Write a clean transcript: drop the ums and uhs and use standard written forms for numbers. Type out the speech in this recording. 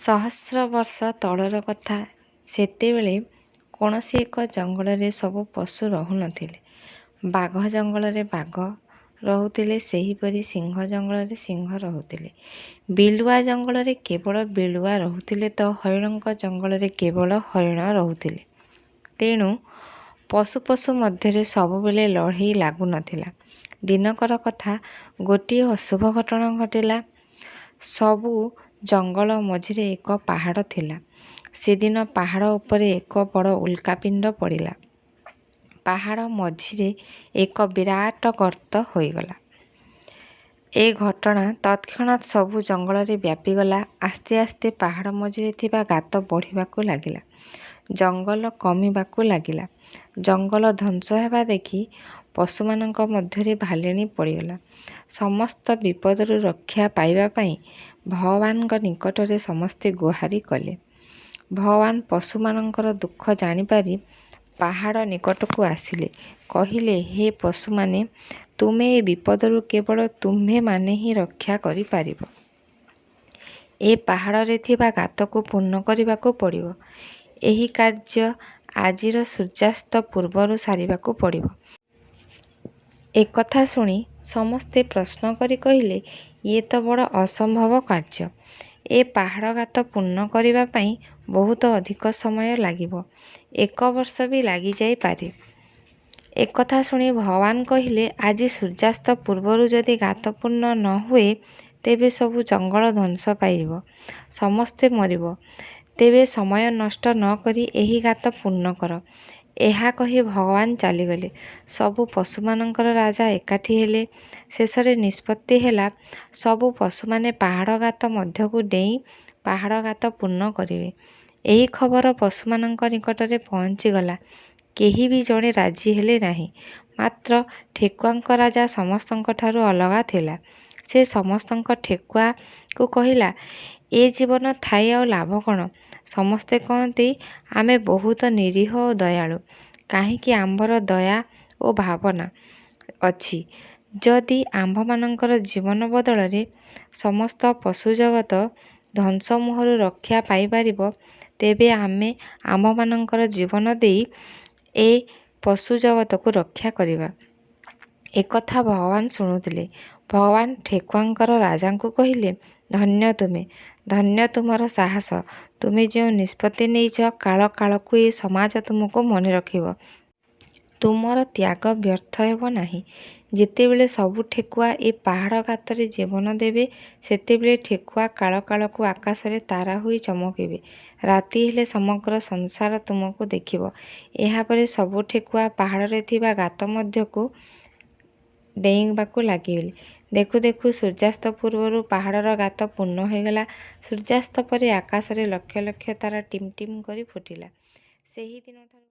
ସହସ୍ର ବର୍ଷ ତଳର କଥା। ସେତେବେଳେ କୌଣସି ଏକ ଜଙ୍ଗଲରେ ସବୁ ପଶୁ ରହୁନଥିଲେ। ବାଘ ଜଙ୍ଗଲରେ ବାଘ ରହୁଥିଲେ, ସେହିପରି ସିଂହ ଜଙ୍ଗଲରେ ସିଂହ ରହୁଥିଲେ। ବିଲୁଆ ଜଙ୍ଗଲରେ କେବଳ ବିଲୁଆ ରହୁଥିଲେ ତ ହରିଣଙ୍କ ଜଙ୍ଗଲରେ କେବଳ ହରିଣ ରହୁଥିଲେ। ତେଣୁ ପଶୁ ପଶୁ ମଧ୍ୟରେ ସବୁବେଳେ ଲଢ଼େଇ ଲାଗୁନଥିଲା। ଦିନକର କଥା, ଗୋଟିଏ ଅଶୁଭ ଘଟଣା ଘଟିଲା। ସବୁ ଜଙ୍ଗଲ ମଝିରେ ଏକ ପାହାଡ଼ ଥିଲା। ସେଦିନ ପାହାଡ଼ ଉପରେ ଏକ ବଡ଼ ଉଲ୍କାପିଣ୍ଡ ପଡ଼ିଲା। ପାହାଡ଼ ମଝିରେ ଏକ ବିରାଟ ଗର୍ତ୍ତ ହୋଇଗଲା। ଏ ଘଟଣା ତତ୍କ୍ଷଣାତ୍ ସବୁ ଜଙ୍ଗଲରେ ବ୍ୟାପିଗଲା। ଆସ୍ତେ ଆସ୍ତେ ପାହାଡ଼ ମଝିରେ ଥିବା ଗାତ ବଢ଼ିବାକୁ ଲାଗିଲା। ଜଙ୍ଗଲ କମିବାକୁ ଲାଗିଲା। ଜଙ୍ଗଲ ଧ୍ୱଂସ ହେବା ଦେଖି ପଶୁମାନଙ୍କ ମଧ୍ୟରେ ଭାଲେଣି ପଡ଼ିଗଲା। ସମସ୍ତ ବିପଦରୁ ରକ୍ଷା ପାଇବା ପାଇଁ ଭଗବାନଙ୍କ ନିକଟରେ ସମସ୍ତେ ଗୁହାରି କଲେ। ଭଗବାନ ପଶୁମାନଙ୍କର ଦୁଃଖ ଜାଣିପାରି ପାହାଡ଼ ନିକଟକୁ ଆସିଲେ। କହିଲେ, ହେ ପଶୁମାନେ, ତୁମେ ଏ ବିପଦରୁ କେବଳ ତୁମ୍ଭେମାନେ ହିଁ ରକ୍ଷା କରିପାରିବ। ଏ ପାହାଡ଼ରେ ଥିବା ଗାତକୁ ପୂର୍ଣ୍ଣ କରିବାକୁ ପଡ଼ିବ। ଏହି କାର୍ଯ୍ୟ ଆଜିର ସୂର୍ଯ୍ୟାସ୍ତ ପୂର୍ବରୁ ସାରିବାକୁ ପଡ଼ିବ। ଏକଥା ଶୁଣି ସମସ୍ତେ ପ୍ରଶ୍ନ କରି କହିଲେ, ଇଏ ତ ବଡ଼ ଅସମ୍ଭବ କାର୍ଯ୍ୟ। ଏ ପାହାଡ଼ ଗାତ ପୂର୍ଣ୍ଣ କରିବା ପାଇଁ ବହୁତ ଅଧିକ ସମୟ ଲାଗିବ। 1 ବର୍ଷ ବି ଲାଗିଯାଇପାରେ। ଏକଥା ଶୁଣି ଭଗବାନ କହିଲେ, ଆଜି ସୂର୍ଯ୍ୟାସ୍ତ ପୂର୍ବରୁ ଯଦି ଗାତ ପୂର୍ଣ୍ଣ ନ ହୁଏ, ତେବେ ସବୁ ଜଙ୍ଗଲ ଧ୍ୱଂସ ପାଇବ, ସମସ୍ତେ ମରିବ। ତେବେ ସମୟ ନଷ୍ଟ ନ କରି ଏହି ଗାତ ପୂର୍ଣ୍ଣ କର। ଏହା କହି ଭଗବାନ ଚାଲିଗଲେ। ସବୁ ପଶୁମାନଙ୍କର ରାଜା ଏକାଠି ହେଲେ। ଶେଷରେ ନିଷ୍ପତ୍ତି ହେଲା, ସବୁ ପଶୁମାନେ ପାହାଡ଼ ଗାତ ମଧ୍ୟକୁ ଡେଇଁ ପାହାଡ଼ ଗାତ ପୂର୍ଣ୍ଣ କରିବେ। ଏହି ଖବର ପଶୁମାନଙ୍କ ନିକଟରେ ପହଞ୍ଚିଗଲା। କେହି ବି ଜଣେ ରାଜି ହେଲେ ନାହିଁ। ମାତ୍ର ଠେକୁଆଙ୍କ ରାଜା ସମସ୍ତଙ୍କଠାରୁ ଅଲଗା ଥିଲା। ସେ ସମସ୍ତଙ୍କ ଠେକୁଆକୁ କହିଲା, ଏ ଜୀବନ ଥାଇ ଆଉ ଲାଭ କ'ଣ? ସମସ୍ତେ କହନ୍ତି ଆମେ ବହୁତ ନିରୀହ ଓ ଦୟାଳୁ। କାହିଁକି ଆମ୍ଭର ଦୟା ଓ ଭାବନା ଅଛି। ଯଦି ଆମ୍ଭମାନଙ୍କର ଜୀବନ ବଦଳରେ ସମସ୍ତ ପଶୁଜଗତ ଧ୍ୱଂସ ମୁହଁରୁ ରକ୍ଷା ପାଇପାରିବ, ତେବେ ଆମେ ଆମ୍ଭମାନଙ୍କର ଜୀବନ ଦେଇ ଏ ପଶୁଜଗତକୁ ରକ୍ଷା କରିବା। ଏକଥା ଭଗବାନ ଶୁଣୁଥିଲେ। ଭଗବାନ ଠେକୁଆଙ୍କର ରାଜାଙ୍କୁ କହିଲେ, ଧନ୍ୟ ତୁମେ, ଧନ୍ୟ ତୁମର ସାହସ। ତୁମେ ଯେଉଁ ନିଷ୍ପତ୍ତି ନେଇଛ, କାଳ କାଳକୁ ଏ ସମାଜ ତୁମକୁ ମନେ ରଖିବ। ତୁମର ତ୍ୟାଗ ବ୍ୟର୍ଥ ହେବ ନାହିଁ। ଯେତେବେଳେ ସବୁ ଠେକୁଆ ଏ ପାହାଡ଼ ଗାତରେ ଜୀବନ ଦେବେ, ସେତେବେଳେ ଠେକୁଆ କାଳ କାଳକୁ ଆକାଶରେ ତାରା ହୋଇ ଚମକିବେ। ରାତି ହେଲେ ସମଗ୍ର ସଂସାର ତୁମକୁ ଦେଖିବ। ଏହାପରେ ସବୁ ଠେକୁଆ ପାହାଡ଼ରେ ଥିବା ଗାତ ମଧ୍ୟକୁ ଡେଇଁବାକୁ ଲାଗିଲେ। ଦେଖୁ ଦେଖୁ ସୂର୍ଯ୍ୟାସ୍ତ ପୂର୍ବରୁ ପାହାଡ଼ର ଗାତ ପୂର୍ଣ୍ଣ ହୋଇଗଲା। ସୂର୍ଯ୍ୟାସ୍ତ ପରେ ଆକାଶରେ ଲକ୍ଷ ଲକ୍ଷ ତାରା ଟିମ୍ ଟିମ୍ କରି ଫୁଟିଲା। ସେହି ଦିନଠାରୁ